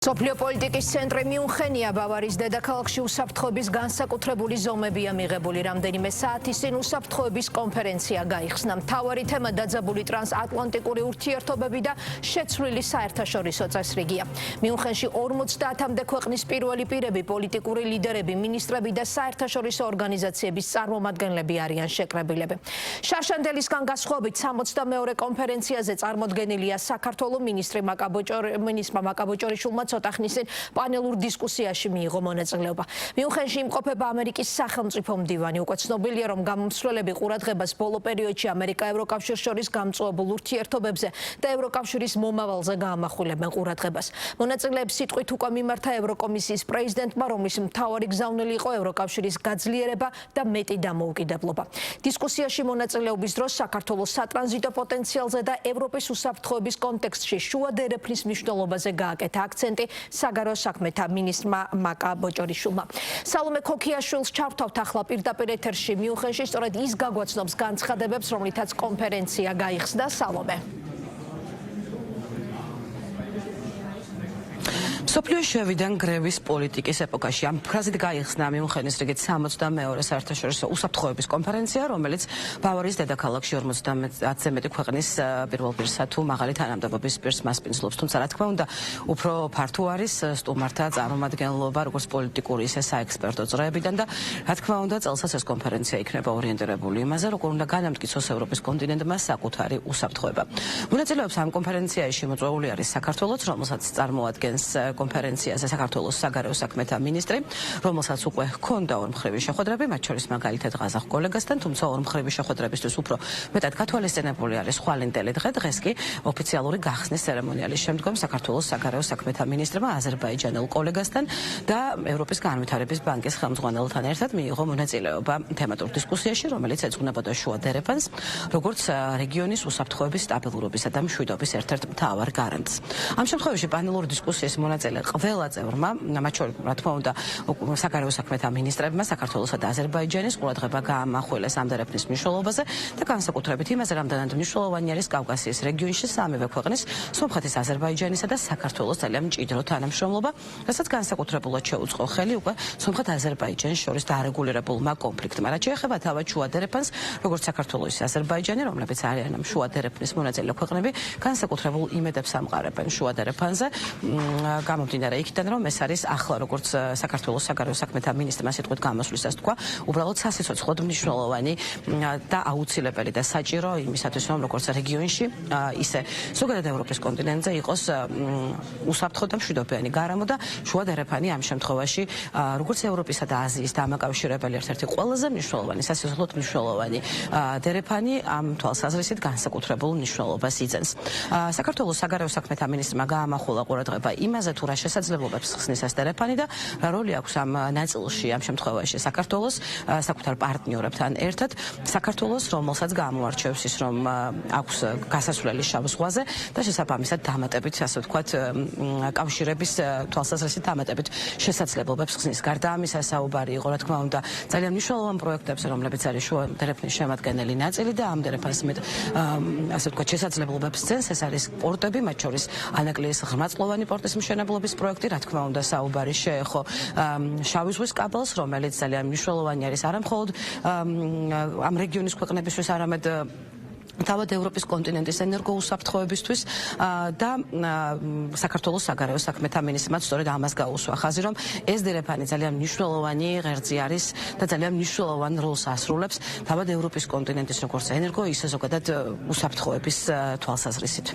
სოფლიო პოლიტიკის ცენტრი მიუნხენია ბავარიის დედაქალაქში უსაფრთხოების განსაკუთრებული ზომებია მიღებული. რამდენიმე საათის წინ უსაფრთხოების კონფერენცია გაიხსნა. მთავარი თემა დაძაბული ტრანსატლანტიკური ურთიერთობები და შეცვლილი საერთაშორისო წესრიგია. მიუნხენში 50-მდე ქვეყნის პირველი პირები, პოლიტიკური ლიდერები, მინისტრები და საერთაშორისო ორგანიზაციების წარმომადგენლები არიან შეკრებილები. შარშანდელისგან გასხვავებით 62-მე კონფერენციაზე წარმოდგენილია საქართველოს მინისტრმა მაკაბოჭორიშვილმა ცოტა ხნის წინ პანელურ დისკუსიაში მიიღო მონაწილეობა. მიუნხენში იმყოფება ამერიკის სახელმწიფო მდივანი. უკვე ცნობილია, რომ გამომცვლელები ყურადღებას ბოლო პერიოდში ამერიკა-ევროკავშირს შორის გამწვავებულ ურთიერთობებზე და ევროკავშირის მომავალზე გაამახვილებენ ყურადღებას. მონაწილეებს სიტყვით უკვე მიმართა ევროკომისიის პრეზიდენტმა, რომლის მთავარი გზავნილი იყო ევროკავშირის გაძლიერება და მეტი დამოუკიდებლობა. დისკუსიაში მონაწილეობის დროს საქართველოს სატრანზიტო პოტენციალზე და ევროპის უსაფრთხოების კონტექსტში შუა დერეფნის მნიშვნელობაზე გააკეთა აქცენტი საგარეო საქმეთა მინისტრმა მაკაბოჭორიშვილმა. სალომე ქოქიაშვილს ჩავთავთ ახლა პირდაპირ ეთერში მიუნხენში, სწორედ ის გაგვაცნობს განცხადებებს, რომლითაც კონფერენცია გაიხსნა. სალომე. სოფლიოში შევიდან გრევის პოლიტიკის ეპოქაში. ამ ფრაზით გაიხსნა მიუნხენის რიგით 62-მე საერთაშორისო უსაფრთხოების კონფერენცია, რომელიც ბავარიის დედაქალაქში 50-ზე მეტი ქვეყნის პირველ პირსა თუ მაღალი თანამდებობის პირს მასპინძლობს. თუმცა რა თქმა უნდა, უფრო ფართო არის სტუმართა წარმომადგენლობა, როგორც პოლიტიკური, ისე საექსპერტო წრეებიდან და რა თქმა უნდა, წელსაც ეს კონფერენცია იქნება ორიენტირებული იმაზე, როგორ უნდა განამტკიცოს ევროპის კონტინენტმა საკუთარი უსაფრთხოება. მონაწილეობს ამ კონფერენციაში მოწვეული არის საქართველოც, რომელსაც წარმოადგენს კონფერენციაზე საქართველოს საგარეო საქმეთა მინისტრი, რომელსაც უკვე ჰქონდა ორმხრივი შეხვედრები, მათ შორის მაგალითად ღაზახ კოლეგასთან, თუმცა ორმხრივი შეხვედრებისთვის უფრო მეტად გათვალისწინებული არის ხვალინდელი დღე. დღეს კი ოფიციალური გახსნის ცერემონიალის შემდგომ საქართველოს საგარეო საქმეთა მინისტრმა აზერბაიჯანელ კოლეგასთან და ევროპის განვითარების ბანკის ხელმძღვანელთან ერთად მიიღო მონაწილეობა თემატურ დისკუსიაში, რომელიც ეძღვნებოდა შუა დერეფანს, როგორც რეგიონის უსაფრთხოების სტაბილურობისა და მშვიდობის ერთ-ერთ მთავარ გარანტს. ამ შემთხვევაში პანელური დისკუსიის მონაწილე ყველა წევრმა, მათ შორის რა თქმა უნდა საგარეო საქმეთა მინისტრებმა საქართველოსა და აზერბაიჯანის ყურადღება გაამახვილეს ამ დერეფნის მნიშვნელობაზე და განსაკუთრებით იმაზე, რამდენად მნიშვნელოვანი არის კავკასიის რეგიონში სამივე ქვეყნის, სომხეთის, აზერბაიჯანისა და საქართველოს ძალიან მჭიდრო თანამშრომლობა, რასაც განსაკუთრებულად შეუწყო ხელი უკვე სომხეთ-აზერბაიჯანის შორის დარეგულირებულმა კონფლიქტმა. რაც შეეხება თავად შუა დერეფანს, როგორც საქართველოს ისე აზერბაიჯანი, რომლებიც არიან ამ შუა დერეფნის მონაწილე ქვეყნები, განსაკუთრებულ იმედებს ამყარებენ შუა დერეფანზე. გამომდინარე იქიდან, რომ ეს არის ახლა როგორც საქართველოს საგარეო საქმეთა მინისტრმა სიტყვით გამოსვლისას თქვა, უბრალოდ სასიცოცხლოდ მნიშვნელოვანი და აუცილებელი და საჭირო იმისათვის, რომ როგორც რეგიონში, ისე ზოგადად ევროპის კონტინენტზე იყოს უსაფრთხო და მშვიდობიანი გარემო და შუა დერეფანი ამ შემთხვევაში, როგორც ევროპისა და აზიის დამაკავშირებელი ერთ-ერთი ყველაზე მნიშვნელოვანი, სასიცოცხლოდ მნიშვნელოვანი დერეფანი ამ თვალსაზრისით განსაკუთრებულ მნიშვნელობას იძენს. საქართველოს საგარეო საქმეთა მინისტრმა გაამახვილა ყურადღება იმაზე, თუ რა შესაძლებლობებს ხსნის ეს დერეფანი და რა როლი აქვს ამ ნაწილში, ამ შემთხვევაში საქართველოს საკუთარ პარტნიორებთან ერთად, საქართველოს, რომელსაც გამოარჩევს ის, რომ აქვს გასასვლელი შავ ზღვაზე და შესაბამისად დამატებით, ასე ვთქვათ, კავშირების თვალსაზრისით დამატებით შესაძლებლობებს ხსნის. გარდა ამისა, საუბარი იყო, რა თქმა უნდა, ძალიან მნიშვნელოვან პროექტებზე, რომლებიც არის შუა დერეფნის შემადგენელი ნაწილი და ამ დერეფანს მეტ, ასე ვთქვათ, შესაძლებლობებს ძენს. ეს არის პორტები, მათ შორის ანაკლიის ღრმაწლოვანი პორტის მშენებლობის პროექტი, რა თქმა უნდა, საუბარი შეეხო შავი ზღვის კაბელს, რომელიც ძალიან მნიშვნელოვანი არის არა მხოლოდ ამ რეგიონის ქვეყნებისთვის, არამედ თავად ევროპის კონტინენტის ენერგოუსაფრთხოებისთვის და საქართველოს საგარეო საქმეთა მინისტრმა სწორედ ამას გაუსვა ხაზი, რომ ეს დერეფანი ძალიან მნიშვნელოვანი ღერძი არის და ძალიან მნიშვნელოვან როლს ასრულებს თავად ევროპის კონტინენტის როგორც ენერგო, ისე ზოგადად უსაფრთხოების თვალსაზრისით.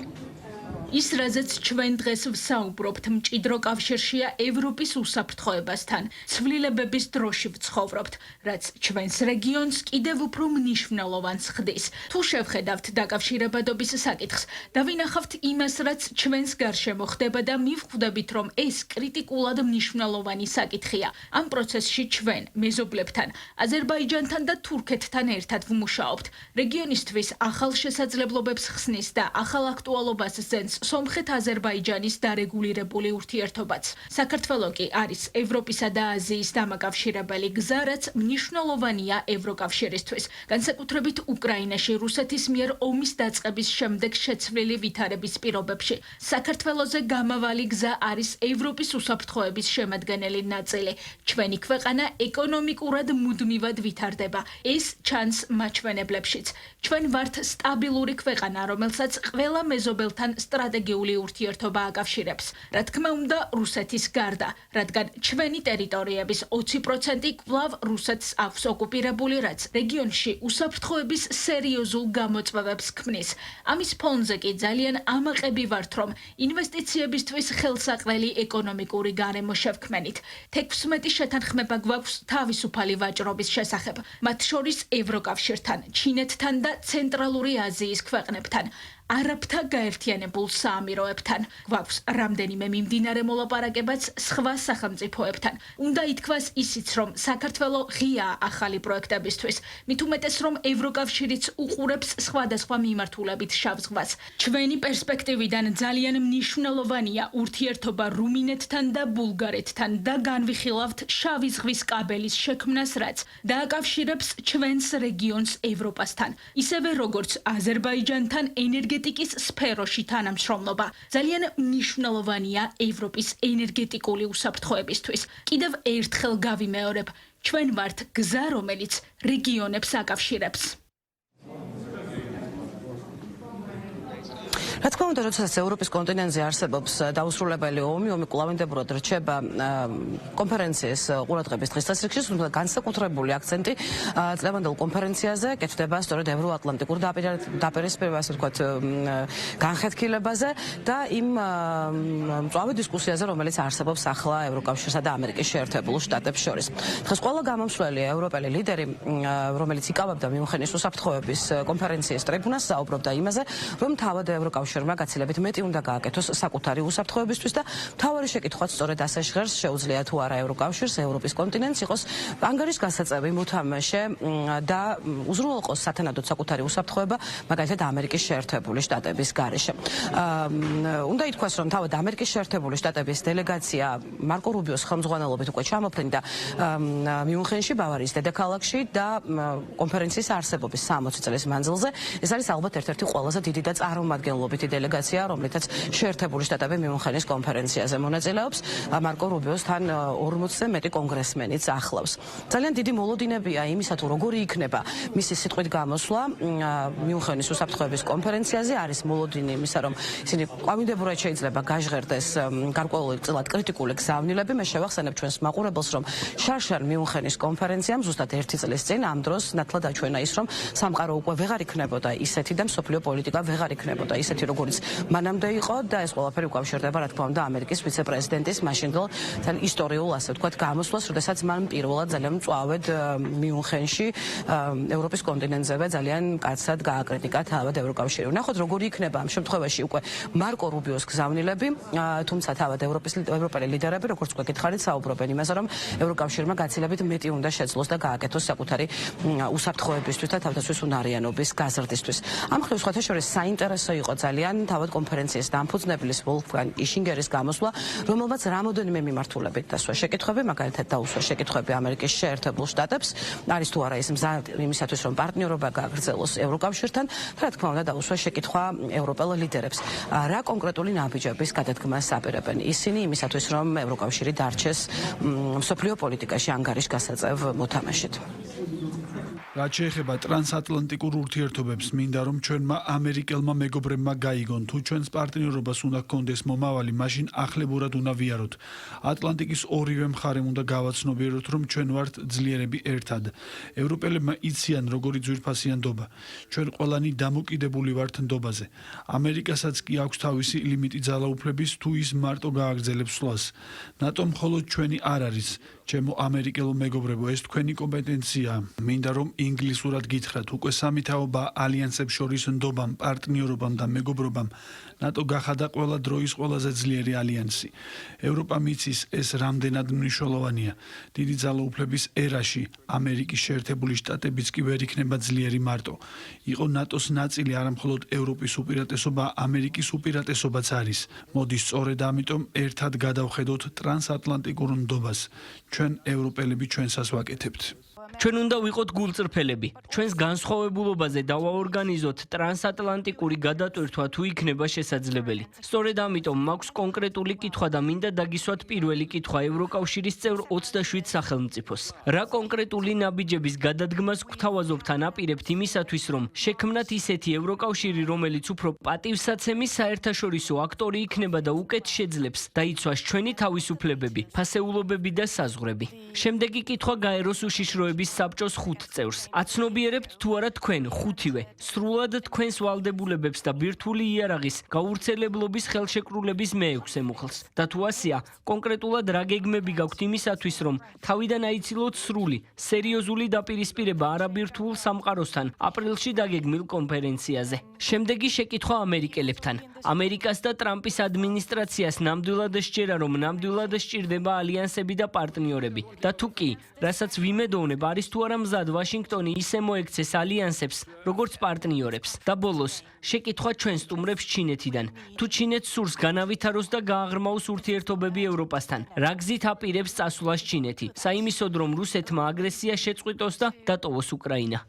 ის, რაზეც ჩვენ დღეს ვსაუბრობთ, მჭიდრო კავშირშია ევროპის უსაფრთხოებასთან. ცვლილებების დროში ვცხოვრობთ, რაც ჩვენს რეგიონს კიდევ უფრო მნიშვნელოვანს ხდის. თუ შევხედავთ დაკავშირებადობის საკითხს და ვინახავთ იმას, რაც ჩვენს გარშემო ხდება და მივხვდებით, რომ ეს კრიტიკულად მნიშვნელოვანი საკითხია. ამ პროცესში ჩვენ მეზობლებთან, აზერბაიჯანთან და თურქეთთან ერთად ვმუშაობთ. რეგიონისთვის ახალ შესაძლებლობებს ხსნის და ახალ აქტუალობას ზენს სომხეთ-აზერბაიჯანის დარეგულირებული ურთიერთობაც. საქართველო კი არის ევროპისა და აზიის დამაკავშირებელი გზა, რაც მნიშვნელოვანია ევროკავშირისთვის. განსაკუთრებით უკრაინაში რუსეთის მიერ ომის დაწყების შემდეგ შეცვლილი ვითარების პირობებში. საქართველოზე გამავალი გზა არის ევროპის უსაფრთხოების შემადგენელი ნაწილი. ჩვენი ქვეყანა ეკონომიკურად მუდმივად ვითარდება. ეს ჩანს მაჩვენებლებშიც. ჩვენ ვართ სტაბილური ქვეყანა, რომელსაც ყველა მეზობელთან სტრატეგიული ურთიერთობა აკავშირებს. რა თქმა უნდა, რუსეთის გარდა, რადგან ჩვენი ტერიტორიების 20% კვლავ რუსეთს აქვს ოკუპირებული, რაც რეგიონში უსაფრთხოების სერიოზულ გამოწვევებს ქმნის. ამის ფონზე კი ძალიან ამაყები ვართ, რომ ინვესტიციებისთვის ხელსაყრელი ეკონომიკური გარემო შევქმენით. 16 შეთანხმება გვაქვს თავისუფალი ვაჭრობის შესახებ, მათ შორის ევროკავშირთან, ჩინეთთან და ცენტრალური აზიის ქვეყნებთან. არაბთა გაერთიანებულ საამიროებთან. გვაქვს რამდენიმე მიმდინარე მოლაპარაკებაც სხვა სახელმწიფოებთან. უნდა ითქვას ისიც, რომ საქართველო ღიაა ახალი პროექტებისთვის, მით უმეტეს, რომ ევროკავშირიც უყურებს სხვადასხვა მიმართულებით შავ ზღვას. ჩვენი პერსპექტივიდან ძალიან მნიშვნელოვანია ურთიერთობა რუმინეთთან და ბულგარეთთან და განვიხილავთ შავი ზღვის კაბელის შექმნას, რაც დააკავშირებს ჩვენს რეგიონს ევროპასთან, ისევე როგორც აზერბაიჯანთან ენერგეტიკის სფეროში თანამშრომლობა. ძალიან მნიშვნელოვანია ევროპის ენერგეტიკული უსაფრთხოებისთვის. კიდევ ერთხელ გავიმეორებ, ჩვენ ვართ გზა, რომელიც რეგიონებს აკავშირებს. რა თქმა უნდა, როდესაც ევროპის კონტინენტზე არსებობს დაუსრულებელი ომი კვლავინდებურად რჩება კონფერენციის ყურადღების დღის წესრიგში, თუმცა განსაკუთრებული აქცენტი წლევანდელ კონფერენციაზე კეთდება სწორედ ევროატლანტიკურ დაპირისპირებას, ასე ვთქვათ, განხეთქილებაზე და იმ მწვავე დისკუსიაზე, რომელიც არსებობს ახლა ევროკავშირსა და ამერიკის შეერთებულ შტატებს შორის. დღეს ყველა გამომსვლელი ევროპელი ლიდერი, რომელიც იკავებდა მიუნხენის უსაფრთხოების კონფერენციის ტრიბუნას, საუბრობდა იმაზე, რომ თავად ევროკავშირმა გაცილებით მეტი უნდა გააკეთოს საკუთარი უსაფრთხოებისთვის და მთავარი შეკითხვაც სწორედ ასე ჟღერს, შეუძლია თუ არა ევროკავშირს, ევროპის კონტინენტს იყოს ანგარიშგასაწევი მოთამაშე და უზრუნველყოს სათანადოდ საკუთარი უსაფრთხოება, მაგალითად ამერიკის შეერთებული შტატების გარეშე. უნდა ითქვას, რომ თავად ამერიკის შეერთებული შტატების დელეგაცია მარკო რუბიოს ხელმძღვანელობით უკვე ჩამოფრინდა მიუნხენში, ბავარიის დედაქალაქში და კონფერენციის არსებობის 60 წლის მანძილზე ეს არის ალბათ ერთ-ერთი ყველაზე დიდი და წარმომადგენლობითი დელეგაცია, რომლითაც შეერთებული შტატები მიუნხენის კონფერენციაზე მონაწილეობს. მარკო რუბიოსთან 40-ზე მეტი კონგრესმენიც ახლავს. ძალიან დიდი მოლოდინებია იმისა, თუ როგორი იქნება მისი სიტყვით გამოსვლა მიუნხენის უსაფრთხოების კონფერენციაზე. არის მოლოდინი იმისა, რომ ისინი ყვავინდებურად შეიძლება გაჟღერდეს გარკვეულწილად კრიტიკული გზავნილები. მე შევახსენებ ჩვენს მაყურებელს, რომ შარშან მიუნხენის კონფერენციამ ზუსტად 1 წლის წინ ამ დროს ნათლად აჩვენა ის, რომ სამყარო უკვე ვეღარ იქნებოდა ისეთი და მსოფლიო პოლიტიკა ვეღარ იქნებოდა ისეთი, როგორც მანამდე იყო და ეს ყველაფერი უკავშირდება, რა თქმა უნდა, ამერიკის ვიცე-პრეზიდენტის მაშინდელ ძალიან ისტორიულ, ასე ვთქვათ, გამოსვლას, როდესაც მან პირველად ძალიან მწვავედ მიუნხენში ევროპის კონტინენტზევე ძალიან კაცად გააკრიტიკა თავად ევროკავშირი. ვნახოთ, როგორი იქნება ამ შემთხვევაში უკვე მარკო რუბიოს გზავნილები, თუმცა თავად ევროპელი ლიდერები, როგორც უკვე გითხარით, საუბრობენ იმაზე, რომ ევროკავშირმა გაცილებით მეტი უნდა შეძლოს და გააკეთოს საკუთარი უსაფრთხოებისთვის და თავდაცვის უნარიანობის გაზრდისთვის. ამ მხრივ სხვათა შორის საინტერესო იყო ძალიან თავად კონფერენციის დამფუძნებლის ვოლფგანგ იშინგერის გამოსვლა, რომელმაც რამოდენიმე მიმართულებით დასვა შეკითხვები, მაგალითად დაუსვა შეკითხვები ამერიკის შეერთებულ შტატებს, არის თუ არა ის მზა იმისათვის, რომ პარტნიორობა გააგრძელოს ევროკავშირთან, და რა თქმა უნდა დაუსვა შეკითხვა ევროპელ ლიდერებს. რა კონკრეტული ნაბიჯების გადადგმას აპირებენ ისინი იმისათვის, რომ ევროკავშირი დარჩეს მსოფლიო პოლიტიკაში ანგარიშგასაწევ მოთამაშედ. რაც შეეხება ტრანსატლანტიკურ ურთიერთობებს, მინდა რომ ჩვენმა ამერიკელმა მეგობრებმა გაიგონ, თუ ჩვენს პარტნიორობას უნდა გქონდეს მომავალი, მაშინ ახლებურად უნდა ვიაროთ. ატლანტიკის ორივე მხარემ უნდა გავაცნობიეროთ, რომ ჩვენ ვართ ძლიერები ერთად. ევროპელებმა იციან, როგორი ძვირფასია ნდობა. ჩვენ ყველანი დამოკიდებული ვართ ნდობაზე. ამერიკასაც კი აქვს თავისი ლიმიტი ძალაუფლების, თუ ის მარტო გააგრძელებს სვლას. ნატო მხოლოდ ჩვენი არ არის. ჩემო ამერიკელო მეგობრებო, ეს თქვენი კომპეტენციაა. მინდა რომ ინგლისურად გითხრათ, უკვე სამი თაობა ალიანსებს შორის ნდობამ, პარტნიორობამ და მეგობრობამ ნატო გახადა ყველა დროის ყველაზე ძლიერი ალიანსი. ევროპა მიცის ეს რამდენად მნიშვნელოვანია. დიდი ძალაუფლების ერაში ამერიკის შეერთებული შტატებიც კი ვერ იქნება ძლიერი მარტო. იყო ნატოს ნაწილი არა მხოლოდ ევროპის უპირატესობა, ამერიკის უპირატესობაც არის. მოდის სწორედ ამიტომ ერთად გადავხედოთ ტრანსატლანტიკურ ნდობას. ჩვენ ევროპელები ჩვენსას ვაკეთებთ. ჩვენ უნდა ვიყოთ გულწრფელები. ჩვენს განსხვავებულობაზე დავაორგანიზოთ ტრანსატლანტიკური გადატვირთვა თუ იქნება შესაძლებელი. სწორედ ამიტომ მაქვს კონკრეტული კითხვა და მინდა დაგისვათ პირველი კითხვა ევროკავშირის წევრ 27 სახელმწიფოს. რა კონკრეტული ნაბიჯების გადადგმას გვთავაზობთ ან აპირებთ იმისათვის, რომ შექმნათ ისეთი ევროკავშირი, რომელიც უფრო პატივსაცემი საერთაშორისო აქტორი იქნება და უკეთ შეძლებს დაიცვას ჩვენი თავისუფლებები, ფასეულობები და საზღვრები. შემდეგი კითხვა გაეროს უშიშროების საბჭოს 5 წევრს. აცნობიერებთ თუ არა თქვენ ხუთივე სრულად თქვენს ვალდებულებებს და ბირთვული იარაღის გაურცელებლობის ხელშეკრულების მე-6 მუხლს. და თუ ასეა, კონკრეტულად რა გეგმები გაქვთ იმისათვის, რომ თავიდან აიცილოთ სრული, სერიოზული დაპირისპირება არაბირთვულ სამყაროსთან აპრილში დაგეგმილ კონფერენციაზე. შემდეგი შეკითხვა ამერიკელებთან. ამერიკას და ტრამპის ადმინისტრაციას ნამდვილად სჯერა, რომ ნამდვილად სჭირდება ალიანსები და პარტნიორები. და თუ კი, რასაც ვიმედოვნებ, არის თუ არა მზად ვაშინგტონი ისე მოექცეს ალიანსებს, როგორც პარტნიორებს. და ბოლოს, შეკითხვა ჩვენ სტუმრებს ჩინეთიდან. თუ ჩინეთს სურს განავითაროს და გააღრმაოს ურთიერთობები ევროპასთან, რა გზით აპირებს წასვლას ჩინეთი, საიმისოდ რომ რუსეთმა აგრესია შეწყვიტოს და დატოვოს უკრაინა.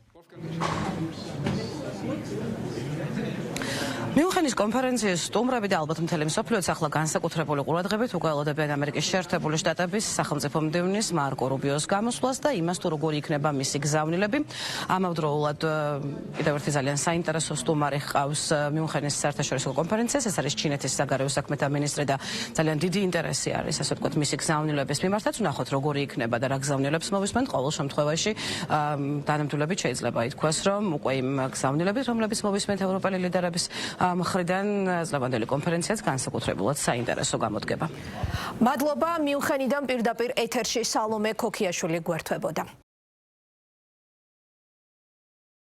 მიუნხენის კონფერენციის სტუმრები და ალბათ მთელი მსოფლიოც ახლა განსაკუთრებული ყურადღებით უგველოდებიან ამერიკის შეერთებული შტატების სახელმწიფო მდივნის მარკო რუბიოს გამოსვლას და იმას თუ როგორი იქნება მისი გზავნილები. ამავდროულად კიდევ ერთი ძალიან საინტერესო სტუმარი ჰყავს მიუნხენის საერთაშორისო კონფერენციას, ეს არის ჩინეთის საგარეო საქმეთა მინისტრი და ძალიან დიდი ინტერესი არის, ასე ვთქვათ, მისი გზავნილების მიმართაც. ვნახოთ როგორი იქნება და რა გზავნილებს მოვისმენთ. ყოველ შემთხვევაში დანამდვილებით შეიძლება ითქვას, რომ უკვე იმ გზავნილებით, რომლებიც მოვისმენთ ევროპელი ლიდერების მხრიდან წლევანდელი კონფერენციაც განსაკუთრებულად საინტერესო გამოდგება. მადლობა, მიუნხენიდან პირდაპირ ეთერში სალომე ქოქიაშვილი გვერდებოდა.